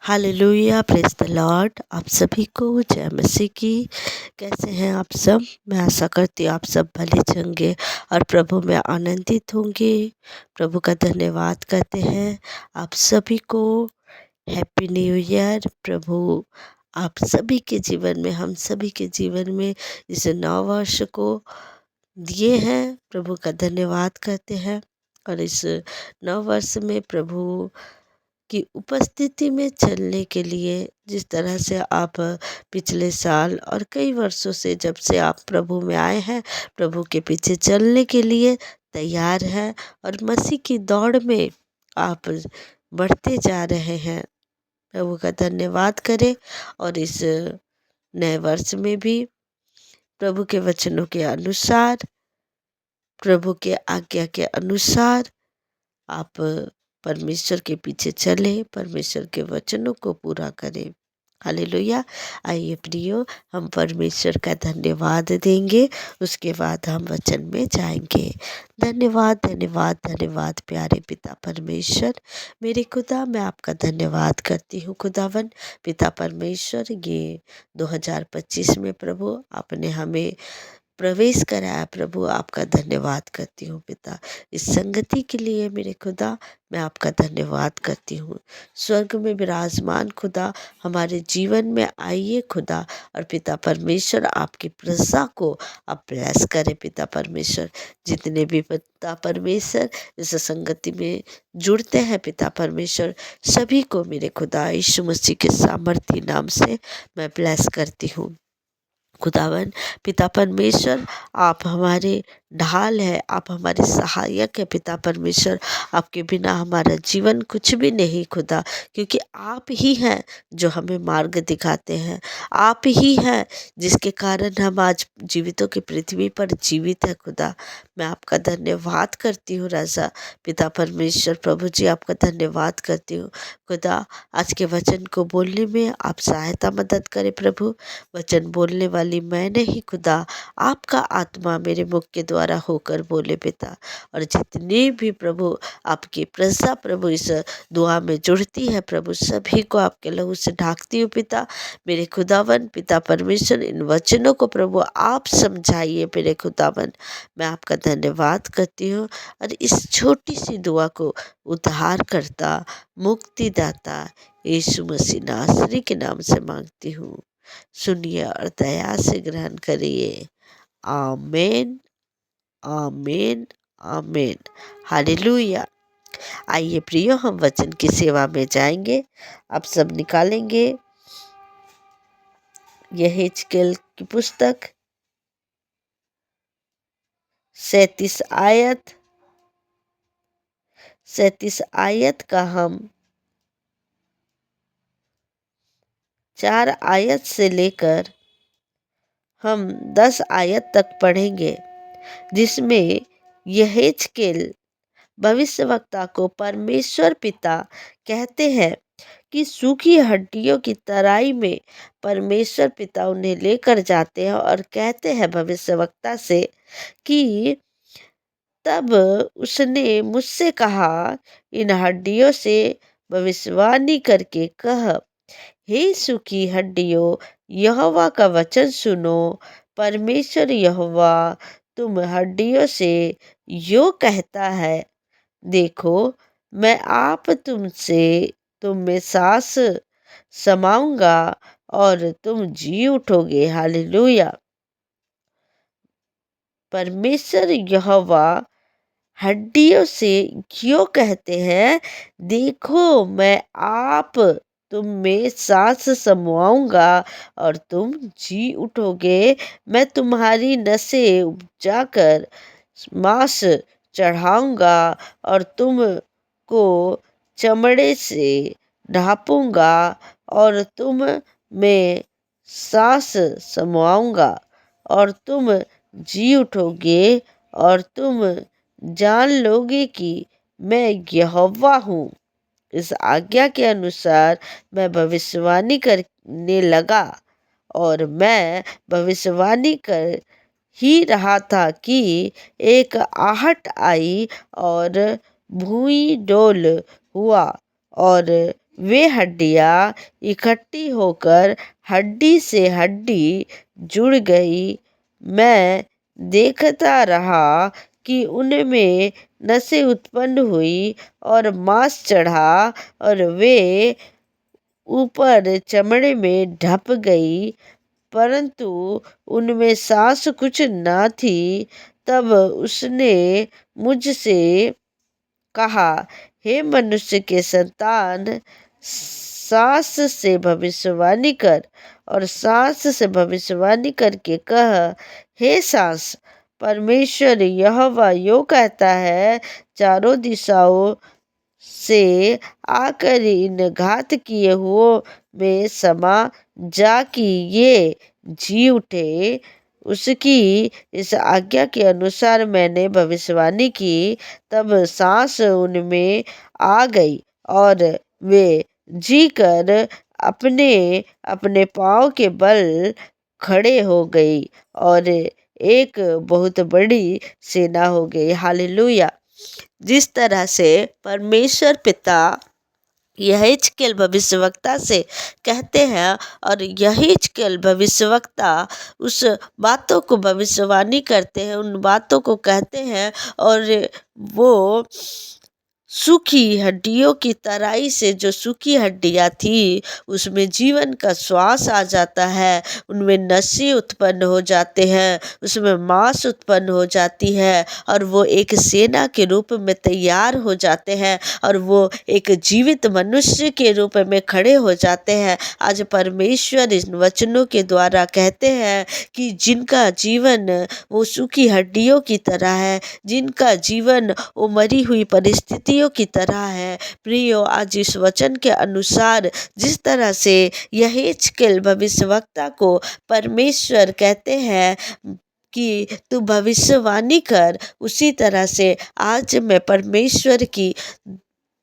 Hallelujah, praise the Lord. आप सभी को जय मसीह की। कैसे हैं आप सब? मैं आशा करती हूँ आप सब भले चंगे और प्रभु में आनंदित होंगे। प्रभु का धन्यवाद करते हैं आप सभी को। Happy new year. प्रभु आप सभी के जीवन में, हम सभी के जीवन में इस नव वर्ष को दिए हैं। प्रभु का धन्यवाद करते हैं और इस नव वर्ष में प्रभु की उपस्थिति में चलने के लिए, जिस तरह से आप पिछले साल और कई वर्षों से, जब से आप प्रभु में आए हैं, प्रभु के पीछे चलने के लिए तैयार हैं और मसीह की दौड़ में आप बढ़ते जा रहे हैं। प्रभु का धन्यवाद करें और इस नए वर्ष में भी प्रभु के वचनों के अनुसार, प्रभु के आज्ञा के अनुसार आप परमेश्वर के पीछे चले, परमेश्वर के वचनों को पूरा करें। हालेलुया। आइए प्रियो, हम परमेश्वर का धन्यवाद देंगे, उसके बाद हम वचन में जाएंगे। धन्यवाद धन्यवाद धन्यवाद प्यारे पिता परमेश्वर, मेरे खुदा, मैं आपका धन्यवाद करती हूँ खुदावन पिता परमेश्वर। ये 2025 में प्रभु आपने हमें प्रवेश कराया। प्रभु आपका धन्यवाद करती हूँ पिता, इस संगति के लिए मेरे खुदा मैं आपका धन्यवाद करती हूँ। स्वर्ग में विराजमान खुदा, हमारे जीवन में आइए खुदा, और पिता परमेश्वर आपकी प्रजा को आप ब्लेस करें पिता परमेश्वर। जितने भी पिता परमेश्वर इस संगति में जुड़ते हैं पिता परमेश्वर, सभी को मेरे खुदा यीशु मसीह के सामर्थी नाम से मैं ब्लेस करती हूँ। खुदावन पिता परमेश्वर, आप हमारे ढाल है, आप हमारे सहायक है पिता परमेश्वर। आपके बिना हमारा जीवन कुछ भी नहीं खुदा, क्योंकि आप ही हैं जो हमें मार्ग दिखाते हैं। आप ही हैं जिसके कारण हम आज जीवितों की पृथ्वी पर जीवित है खुदा। मैं आपका धन्यवाद करती हूँ राजा पिता परमेश्वर। प्रभु जी आपका धन्यवाद करती हूँ खुदा। आज के वचन को बोलने में आप सहायता मदद करें प्रभु। वचन बोलने वाली मैं नहीं खुदा, आपका आत्मा मेरे मुख के द्वारा होकर बोले पिता। और जितने भी प्रभु आपकी प्रजा प्रभु इस दुआ में जुड़ती है प्रभु, सभी को आपके लहू से ढाकती हूँ पिता। मेरे खुदावन पिता परमेश्वर, इन वचनों को प्रभु आप समझाइए मेरे खुदावन। मैं आपका धन्यवाद करती हूँ और इस छोटी सी दुआ को उद्धार करता, मुक्तिदाता यीशु मसीह नासरी के नाम से मांगती हूँ। सुनिए और दया से ग्रहण करिए। आमीन आमीन आमीन। हालेलुया। आइए प्रियो, हम वचन की सेवा में जाएंगे। आप सब निकालेंगे यहेजकेल की पुस्तक 37 आयत का हम 4 आयत से लेकर हम 10 आयत तक पढ़ेंगे, जिसमें यहेजकेल भविष्यवक्ता को परमेश्वर पिता कहते हैं कि सूखी हड्डियों की तराई में परमेश्वर पिता उन्हें लेकर जाते हैं और कहते हैं भविष्यवक्ता से कि तब उसने मुझसे कहा, इन हड्डियों से भविष्यवाणी करके कह, हे सूखी हड्डियों, यहोवा का वचन सुनो। परमेश्वर यहोवा तुम हड्डियों से यो कहता है, देखो मैं आप तुम में सांस समाऊंगा और तुम जी उठोगे। हालेलुया। परमेश्वर यहोवा हड्डियों से क्यों कहते हैं, देखो मैं आप तुम में सांस समाऊंगा और तुम जी उठोगे। मैं तुम्हारी नसें उपजाकर मांस चढ़ाऊंगा और तुम को चमड़े से ढांपूंगा और तुम में सांस समाऊंगा और तुम जी उठोगे और तुम जान लोगे कि मैं यहोवा हूँ। इस आज्ञा के अनुसार मैं भविष्यवाणी करने लगा और मैं भविष्यवाणी कर ही रहा था कि एक आहट आई और भूमि डोल हुआ और वे हड्डियाँ इकट्ठी होकर हड्डी से हड्डी जुड़ गई। मैं देखता रहा कि उनमें नसें उत्पन्न हुई और मांस चढ़ा और वे ऊपर चमड़े में ढप गई, परंतु उनमें सांस कुछ न थी। तब उसने मुझसे कहा, हे मनुष्य के संतान, सांस से भविष्यवाणी कर और सांस से भविष्यवाणी करके कह, हे सांस, परमेश्वर यहोवा यो कहता है, चारों दिशाओं से आकर इन घात किए हुओं में समा जा कि ये जी उठे। उसकी इस आज्ञा के अनुसार मैंने भविष्यवाणी की। तब सांस उनमें आ गई और वे जी कर अपने अपने पाँव के बल खड़े हो गई और एक बहुत बड़ी सेना हो गई। हालेलुया। जिस तरह से परमेश्वर पिता यहेजकेल भविष्यवक्ता से कहते हैं और यहेजकेल भविष्यवक्ता उस बातों को भविष्यवाणी करते हैं, उन बातों को कहते हैं और वो सूखी हड्डियों की तराई से, जो सूखी हड्डियाँ थी उसमें जीवन का श्वास आ जाता है, उनमें नसें उत्पन्न हो जाते हैं, उसमें मांस उत्पन्न हो जाती है और वो एक सेना के रूप में तैयार हो जाते हैं और वो एक जीवित मनुष्य के रूप में खड़े हो जाते हैं। आज परमेश्वर इन वचनों के द्वारा कहते हैं कि जिनका जीवन वो सूखी हड्डियों की तरह है, जिनका जीवन वो मरी हुई परिस्थितियों की तरह है, प्रियो, आज इस वचन के अनुसार जिस तरह से यहेजकेल भविष्यवक्ता को परमेश्वर कहते हैं कि तू भविष्यवाणी कर, उसी तरह से आज मैं परमेश्वर की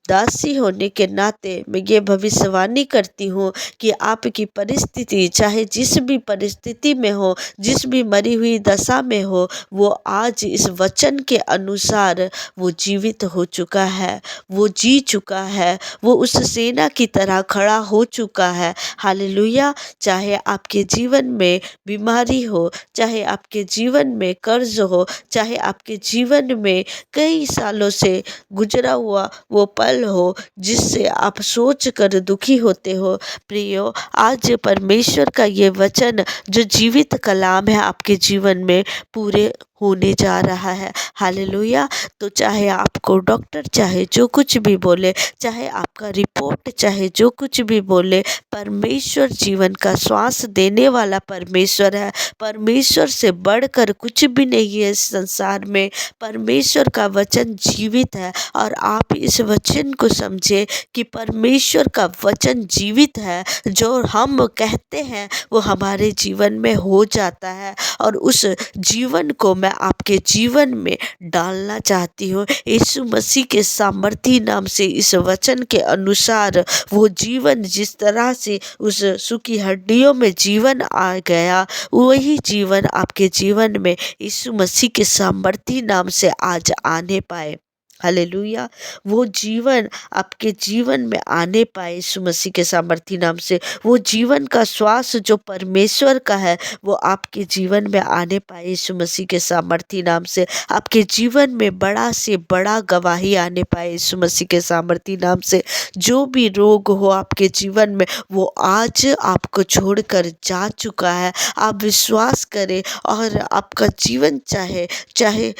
दासी होने के नाते मैं ये भविष्यवाणी करती हूँ कि आपकी परिस्थिति चाहे जिस भी परिस्थिति में हो, जिस भी मरी हुई दशा में हो, वो आज इस वचन के अनुसार वो जीवित हो चुका है, वो जी चुका है, वो उस सेना की तरह खड़ा हो चुका है। हालेलुया। चाहे आपके जीवन में बीमारी हो, चाहे आपके जीवन में कर्ज हो, चाहे आपके जीवन में कई सालों से गुजरा हुआ वो पल हो जिससे आप सोच कर दुखी होते हो, प्रियो, आज परमेश्वर का ये वचन जो जीवित कलाम है आपके जीवन में पूरे होने जा रहा है। हालेलुया। तो चाहे आपको डॉक्टर चाहे जो कुछ भी बोले, चाहे आपका रिपोर्ट चाहे जो कुछ भी बोले, परमेश्वर जीवन का श्वास देने वाला परमेश्वर है। परमेश्वर से बढ़कर कुछ भी नहीं है इस संसार में। परमेश्वर का वचन जीवित है और आप इस वचन को समझे कि परमेश्वर का वचन जीवित है। जो हम कहते हैं वो हमारे जीवन में हो जाता है और उस जीवन को मैं आपके जीवन में डालना चाहती हूँ। यीशु मसीह के सामर्थी नाम से इस वचन के अनुसार वो जीवन जिस तरह से उस सूखी हड्डियों में जीवन आ गया, वही जीवन आपके जीवन में यीशु मसीह के सामर्थी नाम से आज आने पाए। हालेलुया। वो जीवन आपके जीवन में आने पाए यीशु मसीह के सामर्थी नाम से। वो जीवन का श्वास जो परमेश्वर का है वो आपके जीवन में आने पाए यीशु मसीह के सामर्थी नाम से। आपके जीवन में बड़ा से बड़ा गवाही आने पाए यीशु मसीह के सामर्थी नाम से। जो भी रोग हो आपके जीवन में वो आज आपको छोड़कर जा चुका है। आप विश्वास करें और आपका जीवन चाहे चाहे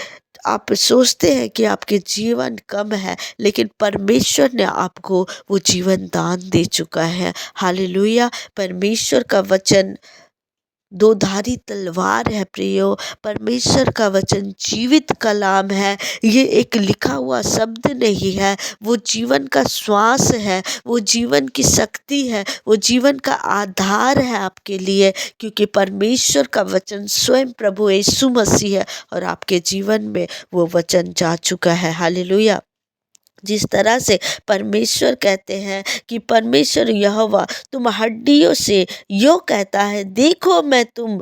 आप सोचते हैं कि आपके जीवन कम है, लेकिन परमेश्वर ने आपको वो जीवन दान दे चुका है। हालेलुया। परमेश्वर का वचन दो धारी तलवार है प्रियो। परमेश्वर का वचन जीवित कलाम है। ये एक लिखा हुआ शब्द नहीं है, वो जीवन का श्वास है, वो जीवन की शक्ति है, वो जीवन का आधार है आपके लिए, क्योंकि परमेश्वर का वचन स्वयं प्रभु यीशु मसीह है और आपके जीवन में वो वचन जा चुका है। हालेलुया। जिस तरह से परमेश्वर कहते हैं कि परमेश्वर यहोवा तुम हड्डियों से यो कहता है, देखो मैं तुम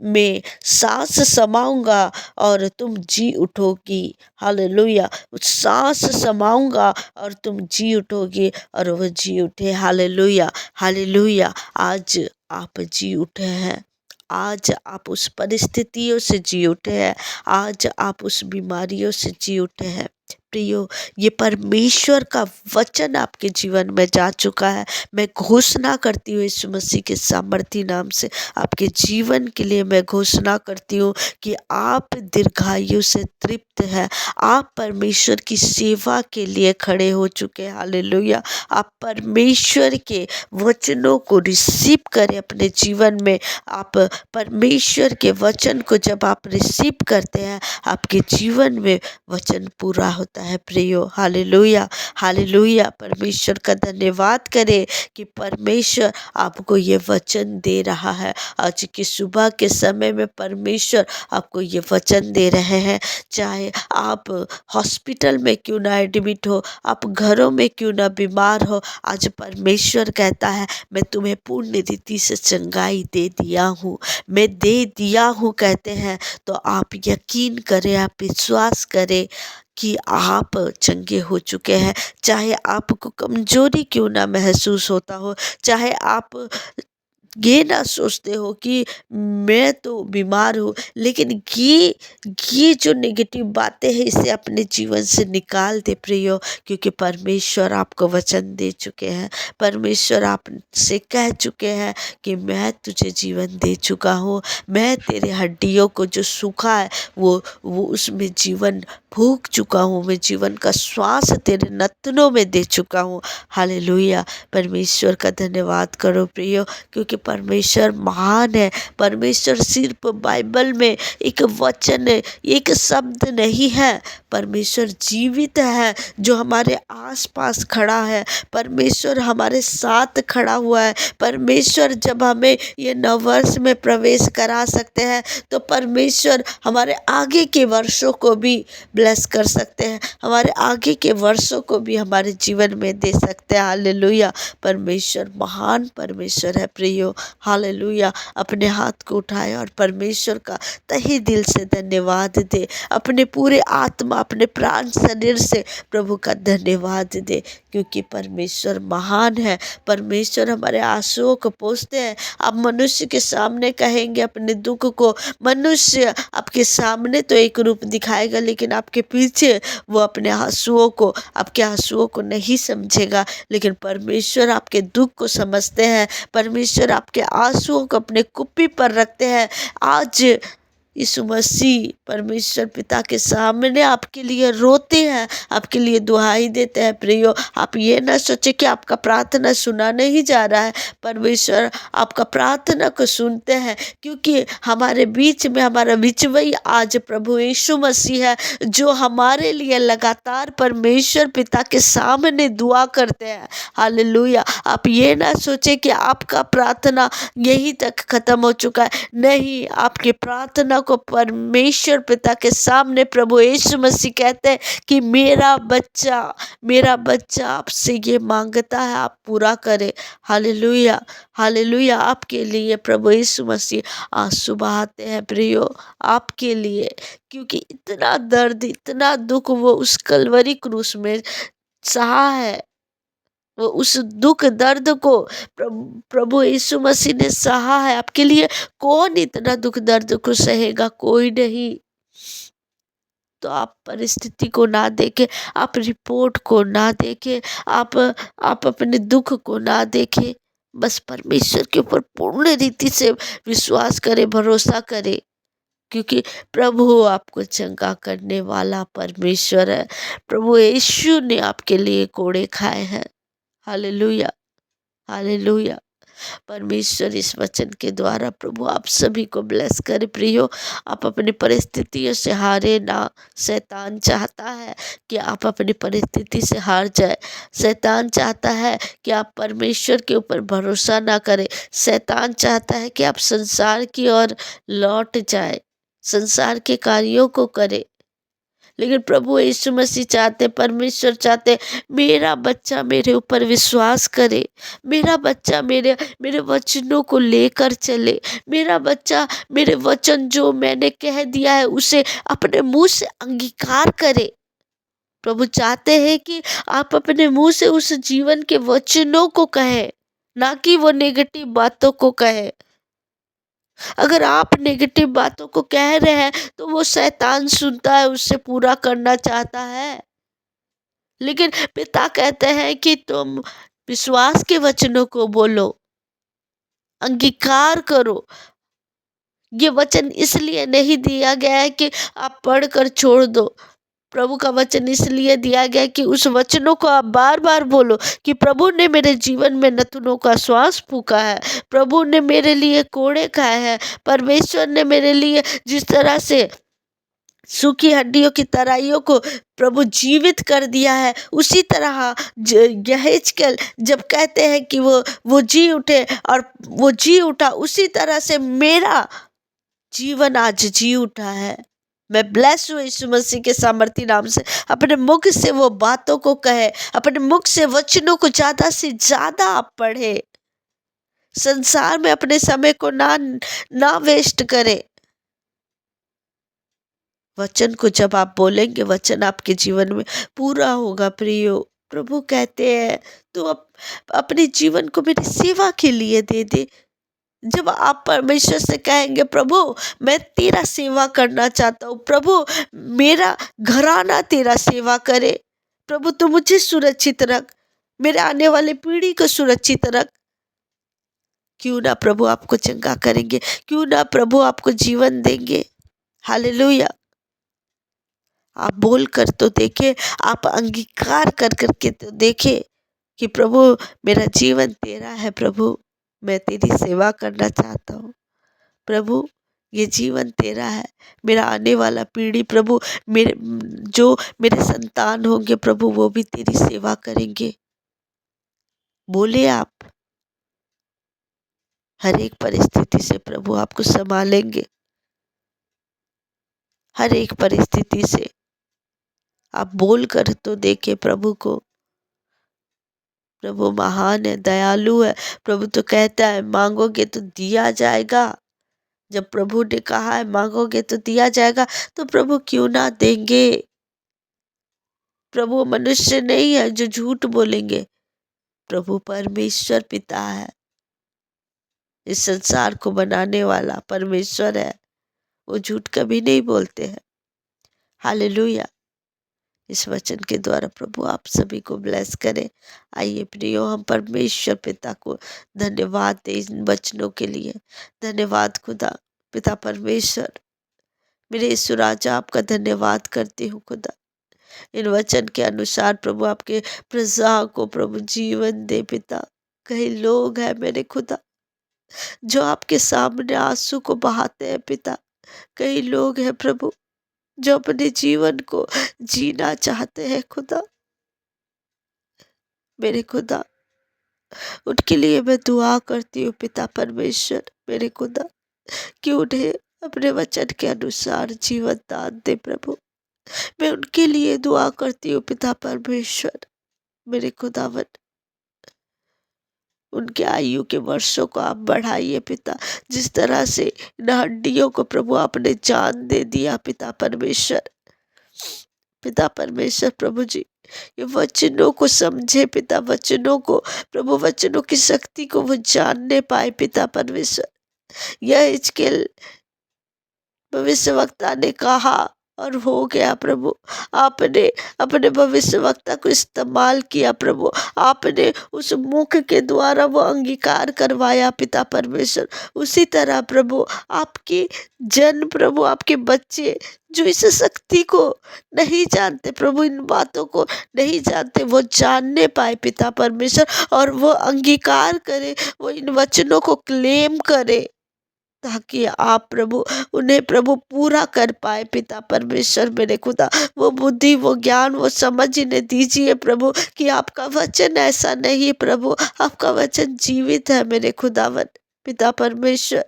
में सांस समाऊंगा और तुम जी उठोगी। हालेलुया। सांस समाऊंगा और तुम जी उठोगी और वह जी उठे। Hallelujah, hallelujah. आज आप जी उठे हैं। आज आप उस परिस्थितियों से जी उठे हैं। आज आप उस बीमारियों से जी उठे हैं। प्रियो, ये परमेश्वर का वचन आपके जीवन में जा चुका है। मैं घोषणा करती हूँ यीशु मसीह के सामर्थी नाम से, आपके जीवन के लिए मैं घोषणा करती हूँ कि आप दीर्घायु से तृप्त हैं। आप परमेश्वर की सेवा के लिए खड़े हो चुके हैं। हालेलुया। आप परमेश्वर के वचनों को रिसीव करें अपने जीवन में। आप परमेश्वर के वचन को जब आप रिसीव करते हैं, आपके जीवन में वचन पूरा होता है। प्रियो, हालेलुया, हालेलुया। परमेश्वर का धन्यवाद करें कि परमेश्वर आपको ये वचन दे रहा है। आज की सुबह के समय में परमेश्वर आपको ये वचन दे रहे हैं। चाहे आप हॉस्पिटल में क्यों ना एडमिट हो, आप घरों में क्यों ना बीमार हो, आज परमेश्वर कहता है मैं तुम्हें पूर्ण रीति से चंगाई दे दिया हूँ, मैं दे दिया हूँ कहते हैं। तो आप यकीन करें, आप विश्वास करें कि आप चंगे हो चुके हैं। चाहे आपको कमजोरी क्यों ना महसूस होता हो, चाहे आप ये ना सोचते हो कि मैं तो बीमार हूँ, लेकिन ये जो नेगेटिव बातें हैं इसे अपने जीवन से निकाल दे प्रियो, क्योंकि परमेश्वर आपको वचन दे चुके हैं। परमेश्वर आपसे कह चुके हैं कि मैं तुझे जीवन दे चुका हूँ। मैं तेरे हड्डियों को जो सूखा है वो उसमें जीवन फूंक चुका हूँ। मैं जीवन का श्वास तेरे नथनों में दे चुका हूँ। हालेलुया। परमेश्वर का धन्यवाद करो प्रियो, क्योंकि परमेश्वर महान है। परमेश्वर सिर्फ बाइबल में एक वचन है, एक शब्द नहीं है। परमेश्वर जीवित है जो हमारे आसपास खड़ा है। परमेश्वर हमारे साथ खड़ा हुआ है। परमेश्वर जब हमें ये नववर्ष में प्रवेश करा सकते हैं तो परमेश्वर हमारे आगे के वर्षों को भी ब्लेस कर सकते हैं, हमारे आगे के वर्षों को भी हमारे जीवन में दे सकते हैं। हालेलुया। परमेश्वर महान परमेश्वर है प्रियो। हालेलुया। अपने हाथ को उठाए और परमेश्वर का तहे दिल से धन्यवाद दे। अपने पूरे आत्मा, अपने प्राण, शरीर से प्रभु का धन्यवाद दे, क्योंकि परमेश्वर महान है। परमेश्वर हमारे आंसुओं को पोंछते हैं। आप मनुष्य के सामने कहेंगे अपने दुख को, मनुष्य आपके सामने तो एक रूप दिखाएगा, लेकिन आपके पीछे वो अपने आंसुओं को, आपके आंसुओं को नहीं समझेगा। लेकिन परमेश्वर आपके दुख को समझते हैं। परमेश्वर आपके आंसुओं को अपने कुप्पी पर रखते हैं। आज यीशु मसीह परमेश्वर पिता के सामने आपके लिए रोते हैं, आपके लिए दुहाई देते हैं। प्रियो, आप ये ना सोचे कि आपका प्रार्थना सुना नहीं जा रहा है। परमेश्वर आपका प्रार्थना को सुनते हैं, क्योंकि हमारे बीच में हमारा बिचवई आज प्रभु यीशु मसीह है, जो हमारे लिए लगातार परमेश्वर पिता के सामने दुआ करते हैं। हालेलुया। आप ये ना सोचे कि आपका प्रार्थना यहीं तक खत्म हो चुका है। नहीं, आपकी प्रार्थना को परमेश्वर पिता के सामने प्रभु यीशु मसीह कहते हैं कि मेरा बच्चा आपसे ये मांगता है, आप पूरा करें। Hallelujah, hallelujah. आपके लिए प्रभु यीशु मसीह आंसू बहाते हैं प्रियो, आपके लिए, क्योंकि इतना दर्द, इतना दुख वो उस कलवरी क्रूस में सहा है। वो उस दुख दर्द को प्रभु यीशु मसीह ने सहा है आपके लिए। कौन इतना दुख दर्द को सहेगा? कोई नहीं। तो आप परिस्थिति को ना देखें, आप रिपोर्ट को ना देखें, आप अपने दुख को ना देखें। बस परमेश्वर के ऊपर पूर्ण रीति से विश्वास करें, भरोसा करें, क्योंकि प्रभु आपको चंगा करने वाला परमेश्वर है। प्रभु यीशु ने आपके लिए कोड़े खाए हैं। Hallelujah, hallelujah. परमेश्वर इस वचन के द्वारा प्रभु आप सभी को ब्लेस करे। प्रियो, आप अपनी परिस्थितियों से हारे ना। शैतान चाहता है कि आप अपनी परिस्थिति से हार जाए। शैतान चाहता है कि आप परमेश्वर के ऊपर भरोसा ना करें। शैतान चाहता है कि आप संसार की ओर लौट जाए, संसार के कार्यों को करें। लेकिन प्रभु यीशु मसीह चाहते, परमेश्वर चाहते मेरा बच्चा मेरे ऊपर विश्वास करे, मेरा बच्चा मेरे मेरे वचनों को लेकर चले, मेरा बच्चा मेरे वचन जो मैंने कह दिया है उसे अपने मुंह से अंगीकार करे। प्रभु चाहते हैं कि आप अपने मुंह से उस जीवन के वचनों को कहें, ना कि वो नेगेटिव बातों को कहें। अगर आप नेगेटिव बातों को कह रहे हैं तो वो शैतान सुनता है, उससे पूरा करना चाहता है। लेकिन पिता कहते हैं कि तुम विश्वास के वचनों को बोलो, अंगीकार करो। ये वचन इसलिए नहीं दिया गया है कि आप पढ़कर छोड़ दो। प्रभु का वचन इसलिए दिया गया कि उस वचनों को आप बार बार बोलो कि प्रभु ने मेरे जीवन में नथुनों का श्वास फूका है, प्रभु ने मेरे लिए कोड़े खाए हैं, परमेश्वर ने मेरे लिए जिस तरह से सूखी हड्डियों की तराइयों को प्रभु जीवित कर दिया है, उसी तरह यहेजकेल जब कहते हैं कि वो जी उठे और वो जी उठा, उसी तरह से मेरा जीवन आज जी उठा है। मैं ब्लेस हूँ यीशु मसीह के सामर्थी नाम से। अपने मुख से वो बातों को कहे, अपने मुख से वचनों को ज्यादा से ज्यादा आप पढ़े। संसार में अपने समय को ना वेस्ट करें। वचन को जब आप बोलेंगे, वचन आपके जीवन में पूरा होगा। प्रियो, प्रभु कहते हैं तो अपने जीवन को मेरी सेवा के लिए दे दे। जब आप परमेश्वर से कहेंगे प्रभु मैं तेरा सेवा करना चाहता हूँ, प्रभु मेरा घराना तेरा सेवा करे, प्रभु तू मुझे सुरक्षित रख, मेरे आने वाले पीढ़ी को सुरक्षित रख, क्यों ना प्रभु आपको चंगा करेंगे, क्यों ना प्रभु आपको जीवन देंगे। हालेलुया। आप बोल कर तो देखे, आप अंगीकार कर करके तो देखे कि प्रभु मेरा जीवन तेरा है, प्रभु मैं तेरी सेवा करना चाहता हूँ, प्रभु ये जीवन तेरा है। मेरा आने वाला पीढ़ी प्रभु, मेरे संतान होंगे प्रभु, वो भी तेरी सेवा करेंगे। बोले आप, हर एक परिस्थिति से प्रभु आपको संभालेंगे। हर एक परिस्थिति से आप बोल कर तो देखे प्रभु को। प्रभु महान है, दयालु है। प्रभु तो कहता है मांगोगे तो दिया जाएगा। जब प्रभु ने कहा है मांगोगे तो दिया जाएगा, तो प्रभु क्यों ना देंगे। प्रभु मनुष्य नहीं है जो झूठ बोलेंगे। प्रभु परमेश्वर पिता है, इस संसार को बनाने वाला परमेश्वर है, वो झूठ कभी नहीं बोलते हैं। हालेलुया। इस वचन के द्वारा प्रभु आप सभी को ब्लेस करें। आइए प्रियो, हम परमेश्वर पिता को धन्यवाद दें इन वचनों के लिए। धन्यवाद खुदा पिता परमेश्वर, मेरे यीशु राजा आपका धन्यवाद करती हूँ खुदा। इन वचन के अनुसार प्रभु आपके प्रजा को प्रभु जीवन दे पिता। कई लोग हैं मेरे खुदा जो आपके सामने आंसू को बहाते हैं पिता। कई लोग हैं प्रभु जो अपने जीवन को जीना चाहते हैं खुदा। मेरे खुदा, उनके लिए मैं दुआ करती हूँ पिता परमेश्वर मेरे खुदा, कि उन्हें अपने वचन के अनुसार जीवन दान दे प्रभु। मैं उनके लिए दुआ करती हूँ पिता परमेश्वर मेरे खुदावन। उनके आयु के वर्षों को आप बढ़ाइए पिता। जिस तरह से इन हड्डियों को प्रभु आपने जान दे दिया पिता परमेश्वर, पिता परमेश्वर प्रभु जी, ये वचनों को समझे पिता, वचनों को प्रभु, वचनों की शक्ति को वो जानने पाए पिता परमेश्वर। यह हिजकेल भविष्यवक्ता ने कहा और हो गया प्रभु। आपने अपने भविष्यवक्ता को इस्तेमाल किया प्रभु। आपने उस मुख के द्वारा वो अंगीकार करवाया पिता परमेश्वर। उसी तरह प्रभु आपके जन प्रभु, आपके बच्चे जो इस शक्ति को नहीं जानते प्रभु, इन बातों को नहीं जानते, वो जानने पाए पिता परमेश्वर, और वो अंगीकार करे, वो इन वचनों को क्लेम करे, ताकि आप प्रभु उन्हें प्रभु पूरा कर पाए पिता परमेश्वर मेरे खुदा। वो बुद्धि, वो ज्ञान, वो समझ इन्हें दीजिए प्रभु, कि आपका वचन ऐसा नहीं प्रभु, आपका वचन जीवित है मेरे खुदावन पिता परमेश्वर।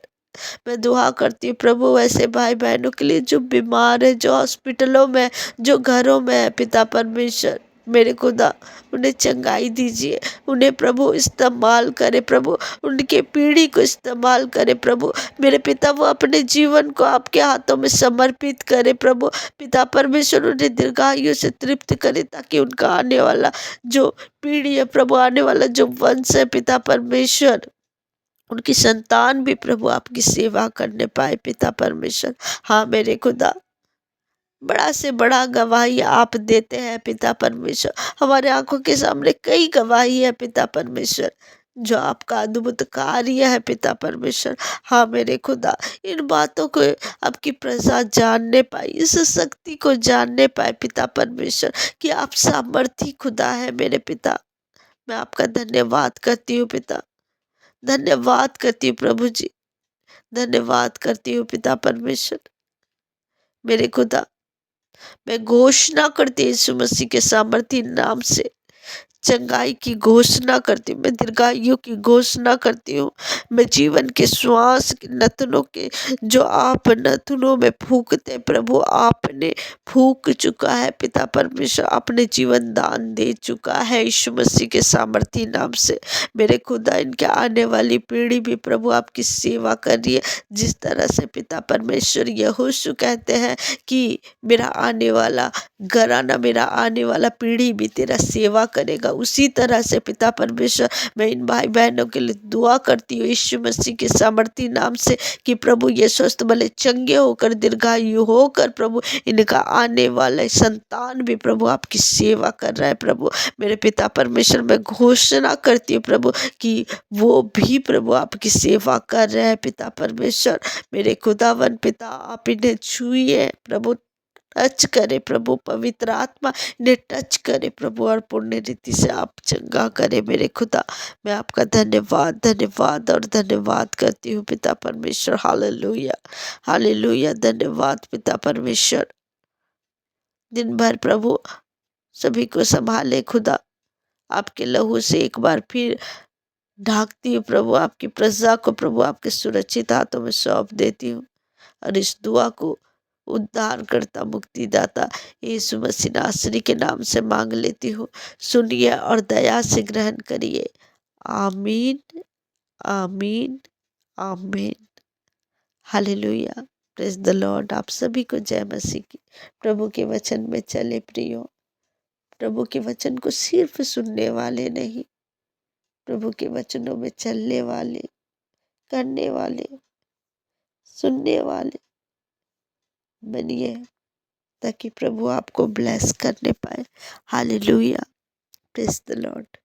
मैं दुआ करती हूँ प्रभु ऐसे भाई बहनों के लिए जो बीमार है, जो हॉस्पिटलों में, जो घरों में है पिता परमेश्वर। मेरे खुदा उन्हें चंगाई दीजिए, उन्हें प्रभु इस्तेमाल करे प्रभु, उनके पीढ़ी को इस्तेमाल करे प्रभु। मेरे पिता वो अपने जीवन को आपके हाथों में समर्पित करे प्रभु। पिता परमेश्वर उन्हें दीर्घायु से तृप्त करे, ताकि उनका आने वाला जो पीढ़ी है प्रभु, आने वाला जो वंश है पिता परमेश्वर, उनकी संतान भी प्रभु आपकी सेवा करने पाए पिता परमेश्वर। हाँ मेरे खुदा, बड़ा से बड़ा गवाही आप देते हैं पिता परमेश्वर। हमारे आंखों के सामने कई गवाही है पिता परमेश्वर, जो आपका अद्भुत कार्य है पिता परमेश्वर। हाँ मेरे खुदा, इन बातों को आपकी प्रजा जानने पाए, इस शक्ति को जानने पाए पिता परमेश्वर, कि आप सामर्थी खुदा है मेरे पिता। मैं आपका धन्यवाद करती हूँ पिता, धन्यवाद करती हूँ प्रभु जी, धन्यवाद करती हूँ पिता परमेश्वर। मेरे खुदा, मैं घोषणा करती हूँ यीशु मसीह के सामर्थी नाम से, चंगाई की घोषणा करती हूँ, मैं दीर्घायु की घोषणा करती हूँ। मैं जीवन के श्वास के नथनों के, जो आप नथनों में फूंकते प्रभु, आपने फूंक चुका है पिता परमेश्वर, आपने जीवन दान दे चुका है यीशु मसीह के सामर्थी नाम से। मेरे खुदा, इनके आने वाली पीढ़ी भी प्रभु आपकी सेवा कर रही है। जिस तरह से पिता परमेश्वर यहोशू कहते हैं कि मेरा आने वाला घराना, मेरा आने वाला पीढ़ी भी तेरा सेवा करेगा, उसी तरह से पिता परमेश्वर मैं इन भाई बहनों के लिए दुआ करती हूँ यीशु मसीह के सामर्थी नाम से, कि प्रभु ये स्वस्थ भले चंगे होकर, दीर्घायु होकर प्रभु, इनका आने वाला संतान भी प्रभु आपकी सेवा कर रहा है प्रभु। मेरे पिता परमेश्वर, मैं घोषणा करती हूँ प्रभु कि वो भी प्रभु आपकी सेवा कर रहे हैं पिता परमेश्वर। मेरे खुदावन पिता, आप इन्हें छुइए प्रभु, टच करे प्रभु, पवित्र आत्मा इन्हें टच करे प्रभु, और पुण्य रीति से आप चंगा करे मेरे खुदा। मैं आपका धन्यवाद धन्यवाद और धन्यवाद करती हूँ पिता परमेश्वर। हालेलुया हालेलुया, धन्यवाद पिता परमेश्वर। दिन भर प्रभु सभी को संभाले खुदा, आपके लहू से एक बार फिर ढाकती हूँ प्रभु, आपकी प्रजा को प्रभु आपके सुरक्षित हाथों में सौंप देती हूँ, और इस दुआ को उद्धार करता मुक्तिदाता यीशु मसीह नासरी के नाम से मांग लेती हूँ। सुनिए और दया से ग्रहण करिए। आमीन आमीन आमीन। Hallelujah, praise the Lord. आप सभी को जय मसीह की। प्रभु के वचन में चले प्रियो, प्रभु के वचन को सिर्फ सुनने वाले नहीं, प्रभु के वचनों में चलने वाले, करने वाले, सुनने वाले बनिए, ताकि प्रभु आपको ब्लेस करने पाए। Hallelujah, praise the Lord.